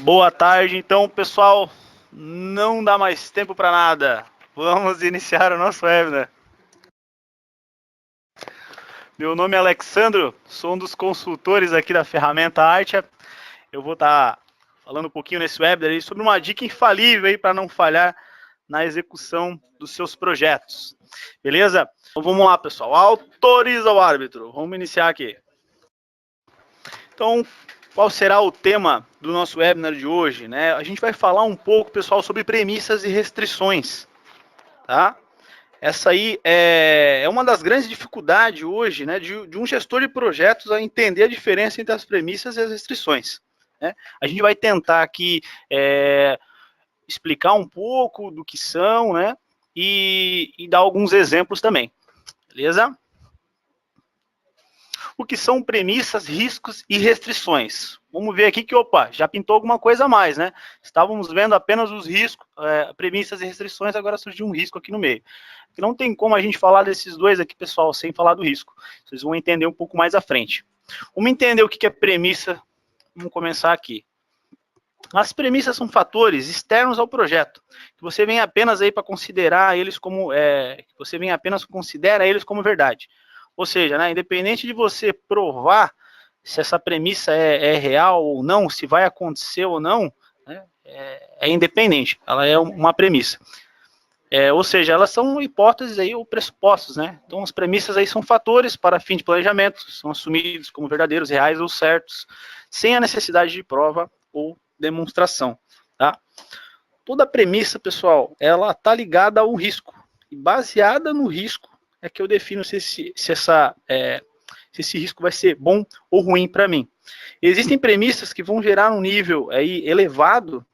Boa tarde, então, pessoal. Não dá mais tempo para nada. Vamos iniciar o nosso webinar. Meu nome é Alexandro, sou um dos consultores aqui da ferramenta Artia. Eu vou estar falando um pouquinho nesse webinar sobre uma dica infalível para não falhar na execução dos seus projetos. Beleza? Então vamos lá, pessoal. Autoriza o árbitro. Vamos iniciar aqui. Então, qual será o tema do nosso webinar de hoje, né? A gente vai falar um pouco, pessoal, sobre premissas e restrições, tá? Essa aí é uma das grandes dificuldades hoje, né, de um gestor de projetos a entender a diferença entre as premissas e as restrições, né? A gente vai tentar aqui explicar um pouco do que são, né, e dar alguns exemplos também, beleza? O que são premissas, riscos e restrições. Vamos ver aqui que, opa, já pintou alguma coisa a mais, né? Estávamos vendo apenas os riscos, premissas e restrições, agora surgiu um risco aqui no meio. Não tem como a gente falar desses dois aqui, pessoal, sem falar do risco. Vocês vão entender um pouco mais à frente. Vamos entender o que é premissa. Vamos começar aqui. As premissas são fatores externos ao projeto, que você vem apenas aí para considerar eles como, que você vem apenas considera eles como verdade. Ou seja, né, independente de você provar se essa premissa é real ou não, se vai acontecer ou não, né, é independente, ela é uma premissa. Ou seja, elas são hipóteses aí ou pressupostos, né? Então as premissas aí são fatores para fim de planejamento, são assumidos como verdadeiros, reais ou certos, sem a necessidade de prova ou demonstração, tá? Toda premissa, pessoal, ela está ligada ao risco, e baseada no risco é que eu defino se esse risco vai ser bom ou ruim para mim. Existem premissas que vão gerar um nível aí elevado,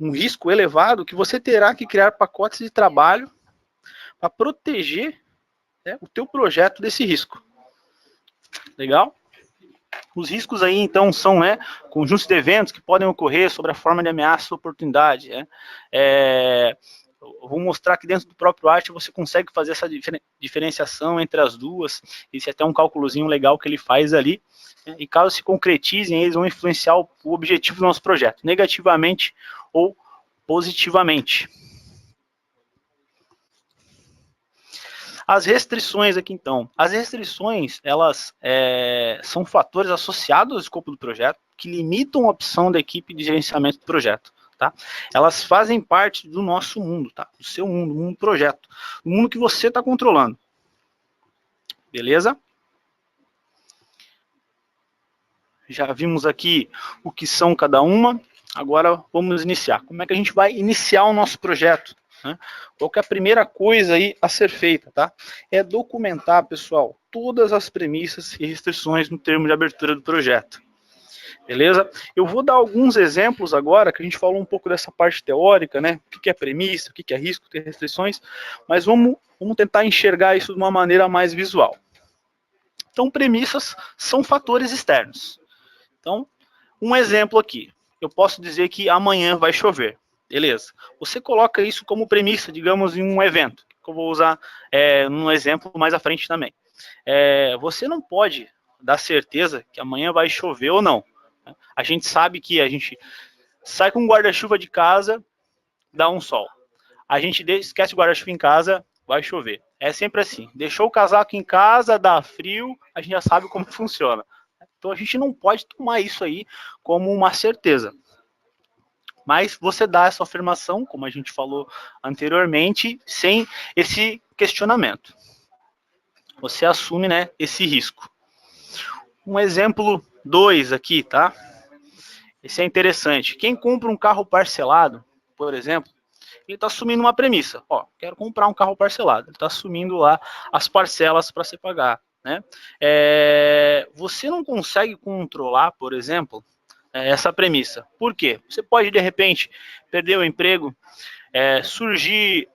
um risco elevado, que você terá que criar pacotes de trabalho para proteger, né, o teu projeto desse risco. Legal? Os riscos aí, então, são, né, conjuntos de eventos que podem ocorrer sobre a forma de ameaça ou oportunidade, né? Eu vou mostrar que dentro do próprio Art você consegue fazer essa diferenciação entre as duas. Esse é até um cálculozinho legal que ele faz ali, né? E caso se concretizem, eles vão influenciar o objetivo do nosso projeto, negativamente ou positivamente. As restrições aqui, então. As restrições, elas são fatores associados ao escopo do projeto que limitam a opção da equipe de gerenciamento do projeto. Tá? Elas fazem parte do nosso mundo, tá? Do seu mundo, do mundo do projeto. O mundo que você está controlando. Beleza? Já vimos aqui o que são cada uma. Agora vamos iniciar. Como é que a gente vai iniciar o nosso projeto? Né? Qual que é a primeira coisa aí a ser feita, tá? É documentar, pessoal, todas as premissas e restrições no termo de abertura do projeto. Beleza? Eu vou dar alguns exemplos agora, que a gente falou um pouco dessa parte teórica, né? O que é premissa, o que é risco, o que é restrições, mas vamos tentar enxergar isso de uma maneira mais visual. Então, premissas são fatores externos. Então, um exemplo aqui. Eu posso dizer que amanhã vai chover. Beleza. Você coloca isso como premissa, digamos, em um evento, que eu vou usar num exemplo mais à frente também. Você não pode dar certeza que amanhã vai chover ou não. A gente sabe que a gente sai com um guarda-chuva de casa, dá um sol. A gente esquece o guarda-chuva em casa, vai chover. É sempre assim. Deixou o casaco em casa, dá frio, a gente já sabe como funciona. Então a gente não pode tomar isso aí como uma certeza. Mas você dá essa afirmação, como a gente falou anteriormente, sem esse questionamento. Você assume, né, esse risco. Um exemplo 2 aqui, tá? Esse é interessante. Quem compra um carro parcelado, por exemplo, ele está assumindo uma premissa. Ó, quero comprar um carro parcelado. Ele está assumindo lá as parcelas para se pagar, né? Você não consegue controlar, por exemplo, essa premissa. Por quê? Você pode, de repente, perder o emprego, surgir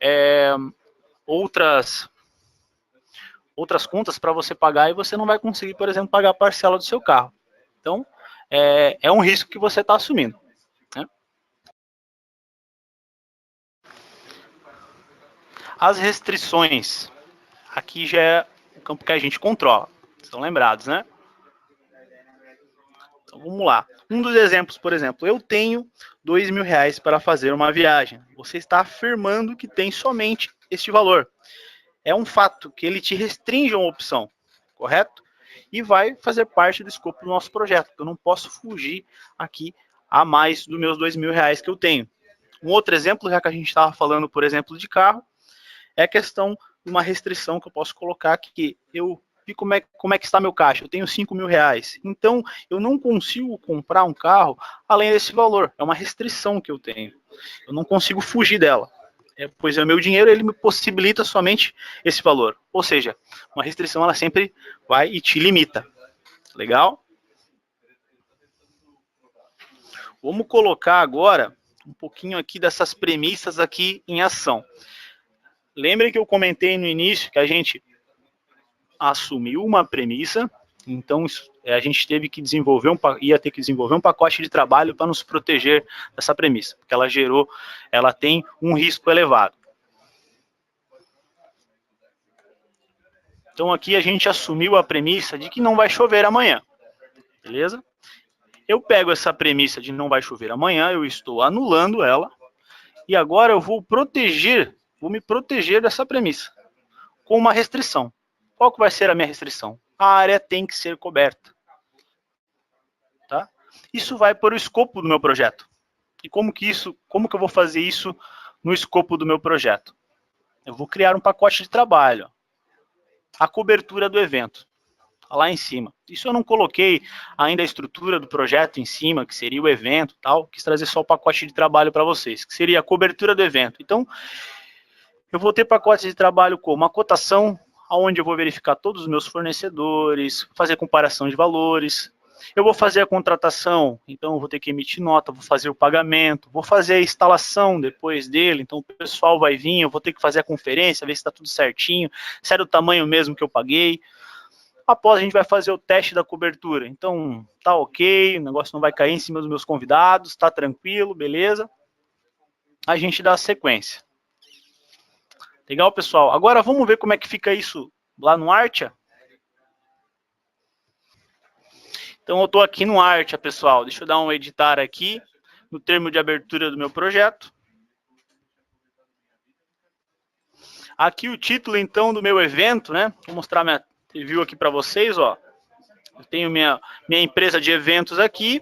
outras contas para você pagar e você não vai conseguir, por exemplo, pagar a parcela do seu carro. Então, é um risco que você está assumindo. Né? As restrições. Aqui já é o campo que a gente controla. Estão lembrados, né? Então, vamos lá. Um dos exemplos, por exemplo, eu tenho R$ 2.000 para fazer uma viagem. Você está afirmando que tem somente este valor. É um fato que ele te restringe uma opção, correto? E vai fazer parte do escopo do nosso projeto. Eu não posso fugir aqui a mais dos meus R$ 2.000 que eu tenho. Um outro exemplo, já que a gente estava falando, por exemplo, de carro, é a questão de uma restrição que eu posso colocar aqui, que eu vi como é que está meu caixa, eu tenho R$ 5.000, então eu não consigo comprar um carro além desse valor, é uma restrição que eu tenho, eu não consigo fugir dela, pois o meu dinheiro ele me possibilita somente esse valor, ou seja, uma restrição ela sempre vai e te limita, legal? Vamos colocar agora um pouquinho aqui dessas premissas aqui em ação. Lembrem que eu comentei no início que a gente assumiu uma premissa, então a gente teve que ia ter que desenvolver um pacote de trabalho para nos proteger dessa premissa, porque ela tem um risco elevado. Então aqui a gente assumiu a premissa de que não vai chover amanhã, beleza? Eu pego essa premissa de não vai chover amanhã, eu estou anulando ela, e agora eu vou me proteger dessa premissa, com uma restrição. Qual que vai ser a minha restrição? A área tem que ser coberta. Tá? Isso vai para o escopo do meu projeto. E como que eu vou fazer isso no escopo do meu projeto? Eu vou criar um pacote de trabalho. A cobertura do evento. Lá em cima. Isso eu não coloquei ainda a estrutura do projeto em cima, que seria o evento, tal. Quis trazer só o pacote de trabalho para vocês, que seria a cobertura do evento. Então, eu vou ter pacotes de trabalho como uma cotação, onde eu vou verificar todos os meus fornecedores, fazer comparação de valores. Eu vou fazer a contratação, então eu vou ter que emitir nota, vou fazer o pagamento, vou fazer a instalação depois dele, então o pessoal vai vir, eu vou ter que fazer a conferência, ver se está tudo certinho, se é do tamanho mesmo que eu paguei. Após a gente vai fazer o teste da cobertura, então tá ok, o negócio não vai cair em cima dos meus convidados, tá tranquilo, beleza? A gente dá a sequência. Legal, pessoal? Agora vamos ver como é que fica isso lá no Artia? Então eu estou aqui no Artia, pessoal. Deixa eu dar um editar aqui, no termo de abertura do meu projeto. Aqui o título, então, do meu evento, né? Vou mostrar minha review aqui para vocês, ó. Eu tenho minha empresa de eventos aqui.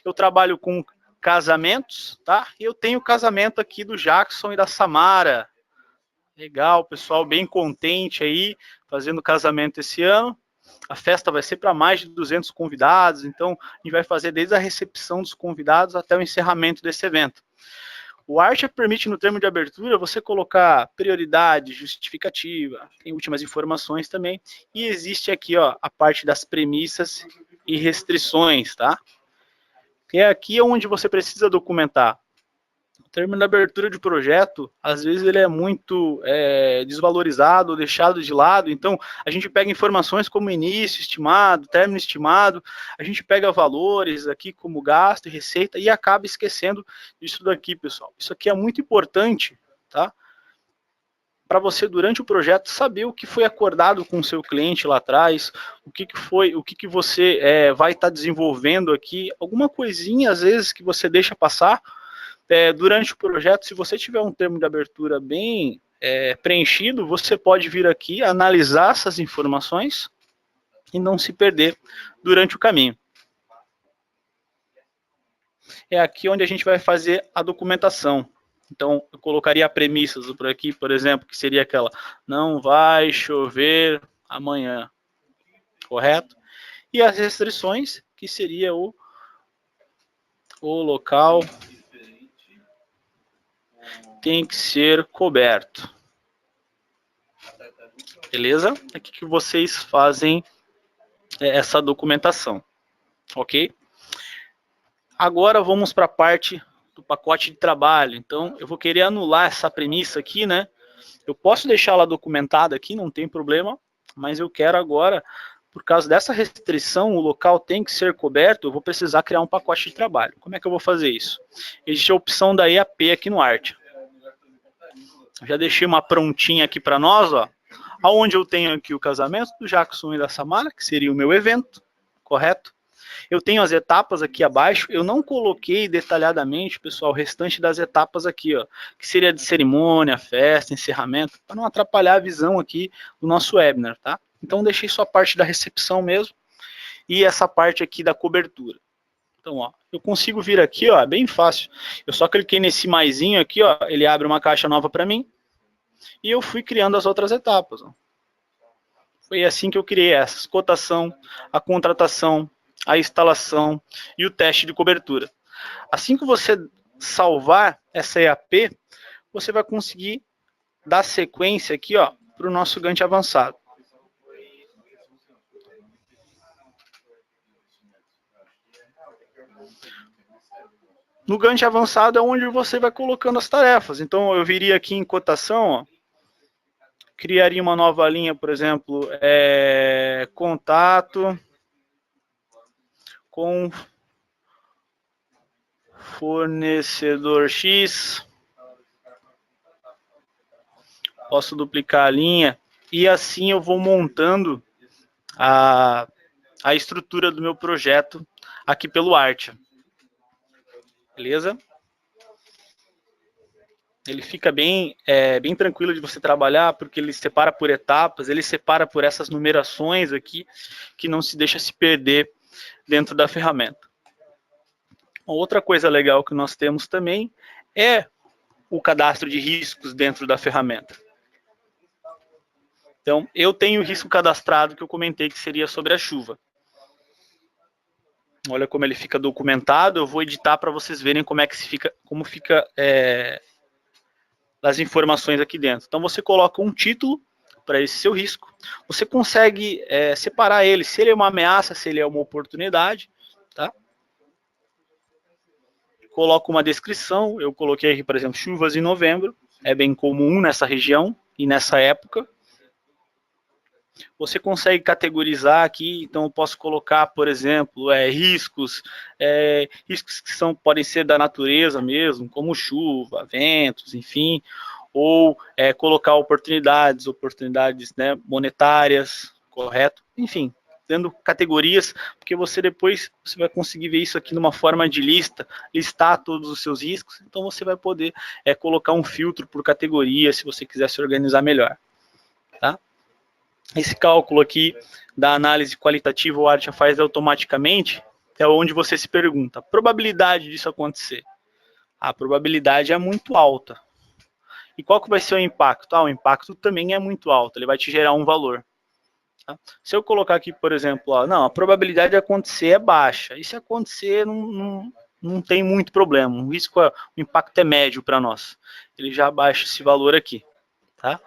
Eu trabalho com casamentos, tá? E eu tenho o casamento aqui do Jackson e da Samara. Legal, pessoal, bem contente aí, fazendo casamento esse ano. A festa vai ser para mais de 200 convidados, então a gente vai fazer desde a recepção dos convidados até o encerramento desse evento. O Artia permite, no termo de abertura, você colocar prioridade, justificativa, tem últimas informações também, e existe aqui, ó, a parte das premissas e restrições, tá? Que é aqui onde você precisa documentar. O termo de abertura de projeto, às vezes ele é muito desvalorizado, deixado de lado, então a gente pega informações como início estimado, término estimado, a gente pega valores aqui como gasto e receita e acaba esquecendo disso daqui, pessoal. Isso aqui é muito importante, tá? Para você, durante o projeto, saber o que foi acordado com o seu cliente lá atrás, o que você vai estar desenvolvendo aqui, alguma coisinha, às vezes, que você deixa passar, durante o projeto, se você tiver um termo de abertura bem preenchido, você pode vir aqui analisar essas informações e não se perder durante o caminho. É aqui onde a gente vai fazer a documentação. Então, eu colocaria premissas por aqui, por exemplo, que seria aquela, não vai chover amanhã, correto? E as restrições, que seria o local tem que ser coberto. Beleza? Aqui que vocês fazem essa documentação. Ok? Agora vamos para a parte do pacote de trabalho. Então, eu vou querer anular essa premissa aqui, né? Eu posso deixar ela documentada aqui, não tem problema, mas eu quero agora, por causa dessa restrição, o local tem que ser coberto, eu vou precisar criar um pacote de trabalho. Como é que eu vou fazer isso? Existe a opção da EAP aqui no Artia. Já deixei uma prontinha aqui para nós, ó. Onde eu tenho aqui o casamento do Jackson e da Samara, que seria o meu evento, correto? Eu tenho as etapas aqui abaixo, eu não coloquei detalhadamente, pessoal, o restante das etapas aqui, ó, que seria de cerimônia, festa, encerramento, para não atrapalhar a visão aqui do nosso webinar, tá? Então, deixei só a parte da recepção mesmo e essa parte aqui da cobertura. Então, ó, eu consigo vir aqui, ó, é bem fácil. Eu só cliquei nesse maisinho aqui, ó, ele abre uma caixa nova para mim e eu fui criando as outras etapas, ó. Foi assim que eu criei essas: cotação, a contratação, a instalação e o teste de cobertura. Assim que você salvar essa EAP, você vai conseguir dar sequência aqui, ó, para o nosso Gantt avançado. No Gantt avançado é onde você vai colocando as tarefas. Então, eu viria aqui em cotação, ó, criaria uma nova linha, por exemplo, contato com fornecedor X. Posso duplicar a linha e assim eu vou montando a estrutura do meu projeto aqui pelo Artia. Beleza? Ele fica bem tranquilo de você trabalhar, porque ele separa por etapas, ele separa por essas numerações aqui, que não se deixa se perder dentro da ferramenta. Uma outra coisa legal que nós temos também é o cadastro de riscos dentro da ferramenta. Então, eu tenho o risco cadastrado que eu comentei que seria sobre a chuva. Olha como ele fica documentado. Eu vou editar para vocês verem como fica as informações aqui dentro. Então, você coloca um título para esse seu risco. Você consegue separar ele, se ele é uma ameaça, se ele é uma oportunidade, tá? Coloco uma descrição. Eu coloquei aqui, por exemplo, chuvas em novembro. É bem comum nessa região e nessa época. Você consegue categorizar aqui, então eu posso colocar, por exemplo, riscos que podem ser da natureza mesmo, como chuva, ventos, enfim, ou colocar oportunidades, né, monetárias, correto? Enfim, dando categorias, porque você vai conseguir ver isso aqui numa forma de listar todos os seus riscos, então você vai poder colocar um filtro por categoria, se você quiser se organizar melhor, tá? Esse cálculo aqui da análise qualitativa o Artia faz automaticamente, é onde você se pergunta, a probabilidade disso acontecer? A probabilidade é muito alta. E qual que vai ser o impacto? O impacto também é muito alto, ele vai te gerar um valor. Tá? Se eu colocar aqui, por exemplo, não, a probabilidade de acontecer é baixa, e se acontecer não tem muito problema, o impacto é médio para nós. Ele já baixa esse valor aqui, tá?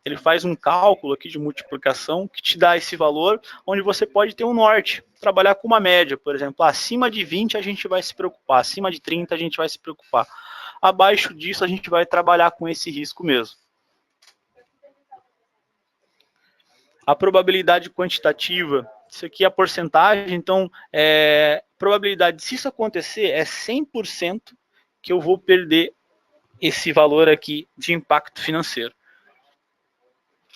Ele faz um cálculo aqui de multiplicação que te dá esse valor, onde você pode ter um norte, trabalhar com uma média, por exemplo, acima de 20 a gente vai se preocupar, acima de 30 a gente vai se preocupar. Abaixo disso a gente vai trabalhar com esse risco mesmo. A probabilidade quantitativa, isso aqui é a porcentagem, então, probabilidade, se isso acontecer, é 100% que eu vou perder esse valor aqui de impacto financeiro.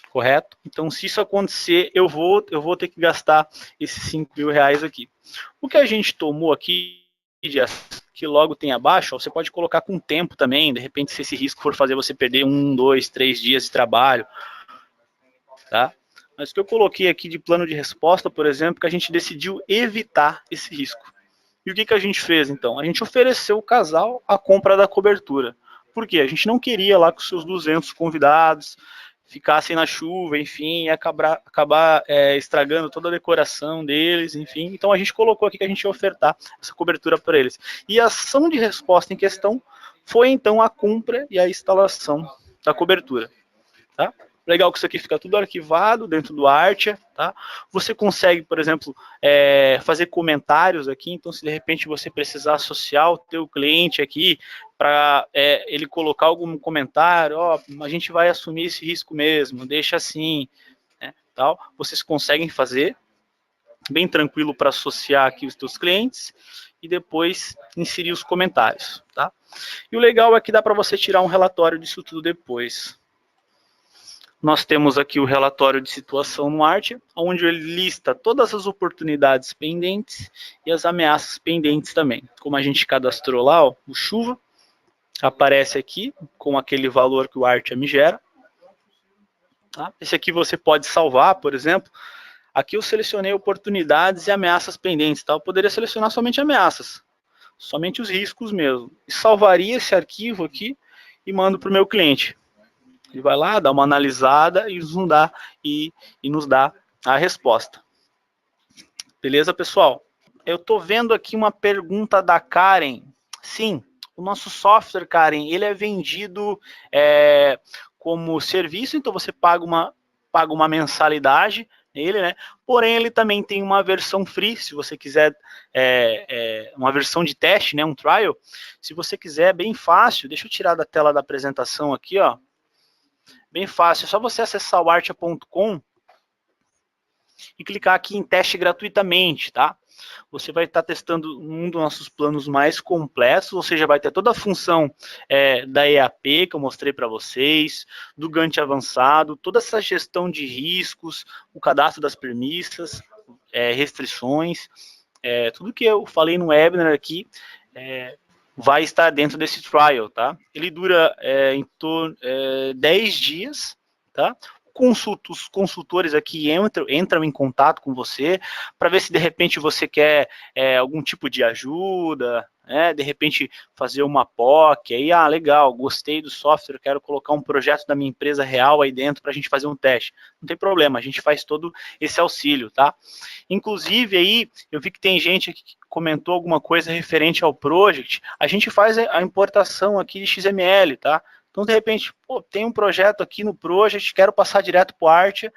Correto? Então, se isso acontecer, eu vou ter que gastar esses 5 mil reais aqui. O que a gente tomou aqui, que logo tem abaixo, ó, você pode colocar com tempo também, de repente, se esse risco for fazer você perder 1, 2, 3 dias de trabalho, tá? Mas o que eu coloquei aqui de plano de resposta, por exemplo, que a gente decidiu evitar esse risco. E o que a gente fez, então? A gente ofereceu ao casal a compra da cobertura. Por quê? A gente não queria lá que os seus 200 convidados ficassem na chuva, enfim, e acabar estragando toda a decoração deles, enfim. Então a gente colocou aqui que a gente ia ofertar essa cobertura para eles. E a ação de resposta em questão foi então a compra e a instalação da cobertura, tá? Legal que isso aqui fica tudo arquivado dentro do Artia, tá? Você consegue, por exemplo, fazer comentários aqui, então se de repente você precisar associar o teu cliente aqui para ele colocar algum comentário, a gente vai assumir esse risco mesmo, deixa assim, né, tal. Vocês conseguem fazer, bem tranquilo para associar aqui os teus clientes e depois inserir os comentários, tá? E o legal é que dá para você tirar um relatório disso tudo depois. Nós temos aqui o relatório de situação no Archer, onde ele lista todas as oportunidades pendentes e as ameaças pendentes também. Como a gente cadastrou lá, ó, o chuva, aparece aqui com aquele valor que o Archer me gera. Tá? Esse aqui você pode salvar, por exemplo. Aqui eu selecionei oportunidades e ameaças pendentes. Tá? Eu poderia selecionar somente ameaças, somente os riscos mesmo. E salvaria esse arquivo aqui e mando para o meu cliente. Ele vai lá, dá uma analisada e nos dá a resposta. Beleza, pessoal? Eu estou vendo aqui uma pergunta da Karen. Sim, o nosso software, Karen, ele é vendido como serviço, então você paga uma mensalidade nele, né? Porém, ele também tem uma versão free, se você quiser, uma versão de teste, né? Um trial. Se você quiser, é bem fácil. Deixa eu tirar da tela da apresentação aqui, ó. Bem fácil, é só você acessar o archer.com e clicar aqui em teste gratuitamente, tá? Você vai estar testando um dos nossos planos mais completos, ou seja, vai ter toda a função da EAP que eu mostrei para vocês, do Gantt avançado, toda essa gestão de riscos, o cadastro das premissas, restrições, tudo que eu falei no webinar aqui, vai estar dentro desse trial, tá? Ele dura em torno 10 dias, tá? Os consultores aqui entram em contato com você para ver se de repente você quer algum tipo de ajuda, de repente fazer uma POC, aí, legal, gostei do software, quero colocar um projeto da minha empresa real aí dentro para a gente fazer um teste. Não tem problema, a gente faz todo esse auxílio, tá? Inclusive aí, eu vi que tem gente aqui que comentou alguma coisa referente ao project, a gente faz a importação aqui de XML, tá? Então, de repente, tem um projeto aqui no project, quero passar direto para o Archer,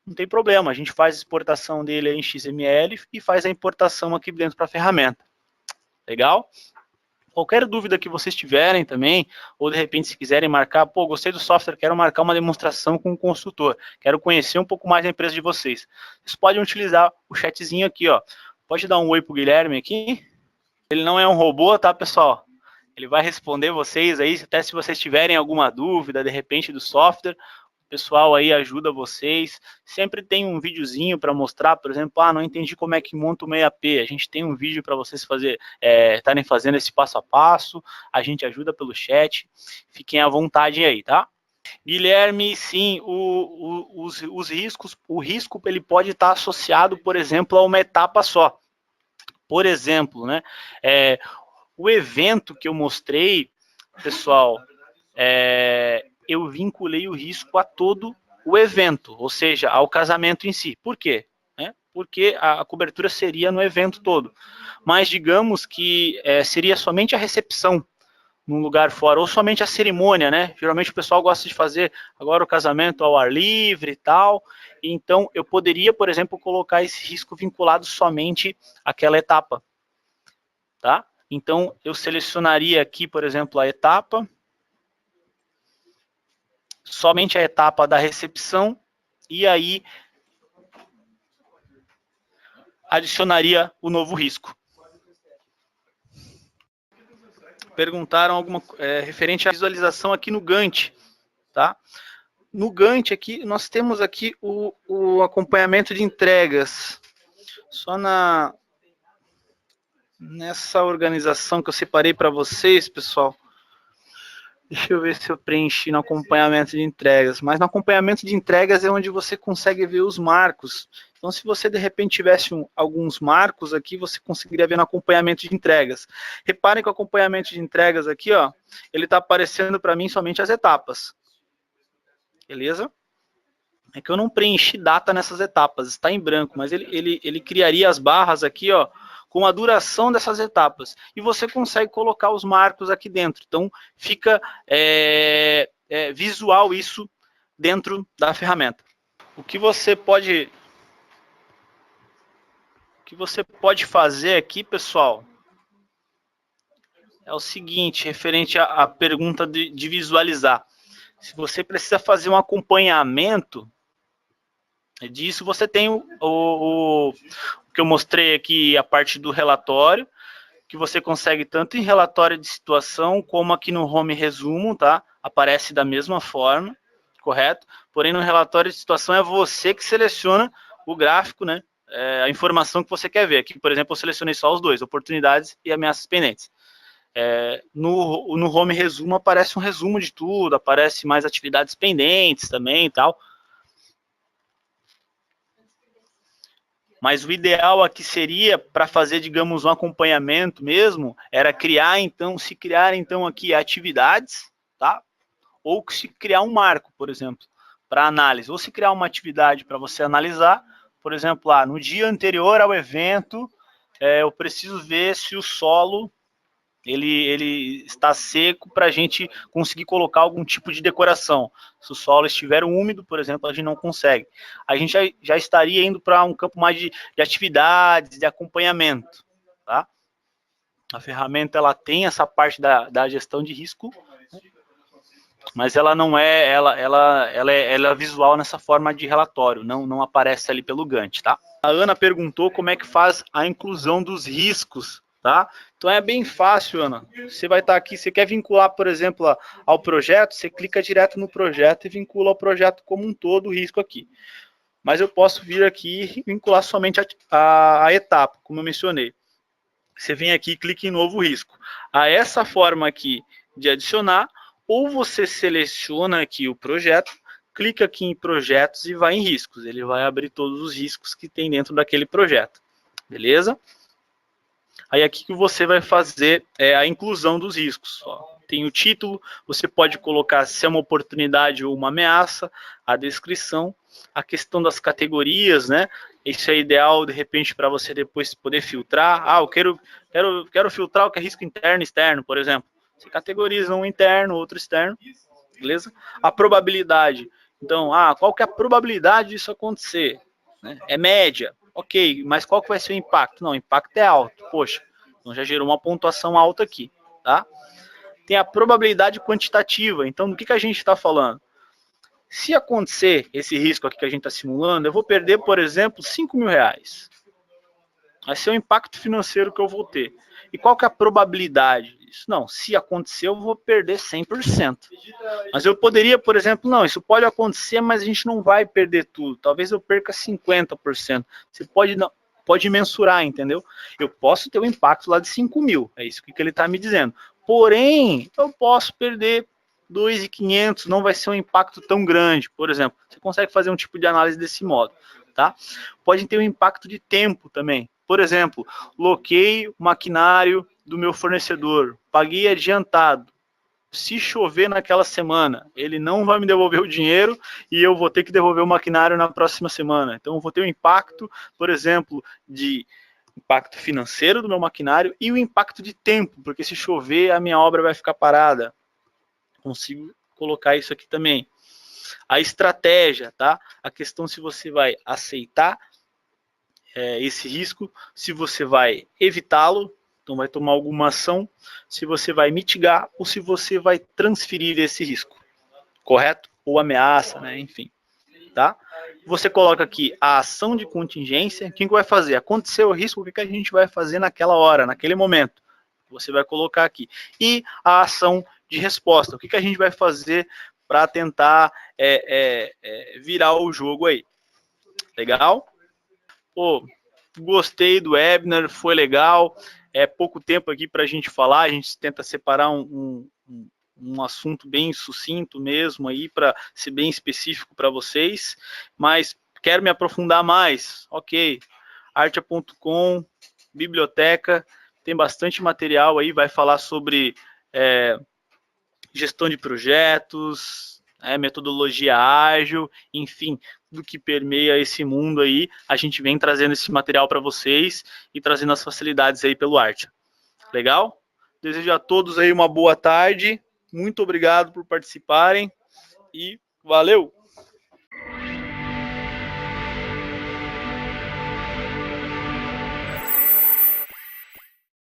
não tem problema, a gente faz a exportação dele em XML e faz a importação aqui dentro para a ferramenta. Legal? Qualquer dúvida que vocês tiverem também, ou de repente se quiserem marcar, gostei do software, quero marcar uma demonstração com o consultor, quero conhecer um pouco mais da empresa de vocês. Vocês podem utilizar o chatzinho aqui, ó. Pode dar um oi pro Guilherme aqui. Ele não é um robô, tá, pessoal? Ele vai responder vocês aí, até se vocês tiverem alguma dúvida, de repente, do software, o pessoal aí ajuda vocês. Sempre tem um videozinho para mostrar, por exemplo, não entendi como é que monta uma EAP. A gente tem um vídeo para vocês estarem fazendo esse passo a passo, a gente ajuda pelo chat. Fiquem à vontade aí, tá? Guilherme, sim, os riscos, o risco ele pode estar associado, por exemplo, a uma etapa só. Por exemplo, né? O evento que eu mostrei, pessoal, eu vinculei o risco a todo o evento, ou seja, ao casamento em si. Por quê? Porque a cobertura seria no evento todo. Mas digamos que seria somente a recepção num lugar fora, ou somente a cerimônia, né? Geralmente o pessoal gosta de fazer agora o casamento ao ar livre e tal. Então, eu poderia, por exemplo, colocar esse risco vinculado somente àquela etapa, tá? Então, eu selecionaria aqui, por exemplo, a etapa, somente a etapa da recepção, e aí adicionaria o novo risco. Perguntaram alguma referente à visualização aqui no Gantt, tá? No Gantt aqui, nós temos aqui o acompanhamento de entregas. Só nessa organização que eu separei para vocês, pessoal. Deixa eu ver se eu preenchi no acompanhamento de entregas. Mas no acompanhamento de entregas é onde você consegue ver os marcos. Então, se você, de repente, tivesse alguns marcos aqui, você conseguiria ver no acompanhamento de entregas. Reparem que o acompanhamento de entregas aqui, ó, ele está aparecendo para mim somente as etapas. Beleza? É que eu não preenchi data nessas etapas, está em branco, mas ele criaria as barras aqui, ó, com a duração dessas etapas. E você consegue colocar os marcos aqui dentro. Então, fica visual isso dentro da ferramenta. O que você pode fazer aqui, pessoal, é o seguinte, referente à pergunta de visualizar. Se você precisa fazer um acompanhamento disso, você tem o que eu mostrei aqui, a parte do relatório, que você consegue tanto em relatório de situação, como aqui no Home Resumo, tá? Aparece da mesma forma, correto? porém no relatório de situação é você que seleciona o gráfico, né? A informação que você quer ver. Aqui, por exemplo, eu selecionei só os dois, oportunidades e ameaças pendentes. No home resumo aparece um resumo de tudo, aparece mais atividades pendentes também e tal. Mas o ideal aqui seria, para fazer, digamos, um acompanhamento mesmo, era criar então aqui atividades, tá? Ou se criar um marco, por exemplo, para análise, ou se criar uma atividade para você analisar, por exemplo, lá no dia anterior ao evento, eu preciso ver se o solo ele está seco para a gente conseguir colocar algum tipo de decoração. Se o solo estiver úmido, por exemplo, a gente não consegue. A gente já estaria indo para um campo mais de atividades, de acompanhamento, tá? A ferramenta ela tem essa parte da gestão de risco, mas ela não é, ela é visual nessa forma de relatório, não aparece ali pelo Gantt, tá? A Ana perguntou como é que faz a inclusão dos riscos, tá? Então é bem fácil, Ana. Você vai estar aqui, você quer vincular, por exemplo, ao projeto, você clica direto no projeto e vincula ao projeto como um todo o risco aqui. Mas eu posso vir aqui e vincular somente a etapa, como eu mencionei. Você vem aqui e clica em novo risco. A essa forma aqui de adicionar, ou você seleciona aqui o projeto, clica aqui em projetos e vai em riscos. Ele vai abrir todos os riscos que tem dentro daquele projeto. Beleza? Aí aqui que você vai fazer a inclusão dos riscos. Ó, tem o título, você pode colocar se é uma oportunidade ou uma ameaça, a descrição, a questão das categorias, né? Isso é ideal, de repente, para você depois poder filtrar. Ah, eu quero filtrar o que é risco interno e externo, por exemplo. Você categoriza um interno, outro externo, beleza? A probabilidade. Então, qual que é a probabilidade disso acontecer? Né? É média. Ok, mas qual que vai ser o impacto? Não, o impacto é alto. Poxa, então já gerou uma pontuação alta aqui, tá? Tem a probabilidade quantitativa. Então, do que a gente está falando? Se acontecer esse risco aqui que a gente está simulando, eu vou perder, por exemplo, 5 mil reais. Vai ser o impacto financeiro que eu vou ter. E qual que é a probabilidade disso? Não, se acontecer, eu vou perder 100%. Mas eu poderia, por exemplo, não, isso pode acontecer, mas a gente não vai perder tudo. Talvez eu perca 50%. Você pode mensurar, entendeu? Eu posso ter um impacto lá de 5 mil, é isso que ele está me dizendo. Porém, eu posso perder 2.500, não vai ser um impacto tão grande, por exemplo. Você consegue fazer um tipo de análise desse modo, tá? Pode ter um impacto de tempo também. Por exemplo, loquei o maquinário do meu fornecedor, paguei adiantado. Se chover naquela semana, ele não vai me devolver o dinheiro e eu vou ter que devolver o maquinário na próxima semana. Então, eu vou ter um impacto, por exemplo, de impacto financeiro do meu maquinário e o impacto de tempo, porque se chover, a minha obra vai ficar parada. Consigo colocar isso aqui também. A estratégia, tá? A questão se você vai aceitar esse risco, se você vai evitá-lo, então vai tomar alguma ação, se você vai mitigar ou se você vai transferir esse risco, correto? Ou ameaça, né? Enfim, tá? Você coloca aqui a ação de contingência, quem que vai fazer? Aconteceu o risco, o que a gente vai fazer naquela hora, naquele momento? Você vai colocar aqui. E a ação de resposta, o que a gente vai fazer para tentar virar o jogo aí? Legal? Pô, gostei do webinar, foi legal. É pouco tempo aqui para a gente falar, a gente tenta separar um assunto bem sucinto mesmo aí, para ser bem específico para vocês, mas quero me aprofundar mais. Ok, artia.com, biblioteca, tem bastante material aí, vai falar sobre gestão de projetos, metodologia ágil, enfim, do que permeia esse mundo aí, a gente vem trazendo esse material para vocês e trazendo as facilidades aí pelo Artia. Legal? Desejo a todos aí uma boa tarde, muito obrigado por participarem e valeu!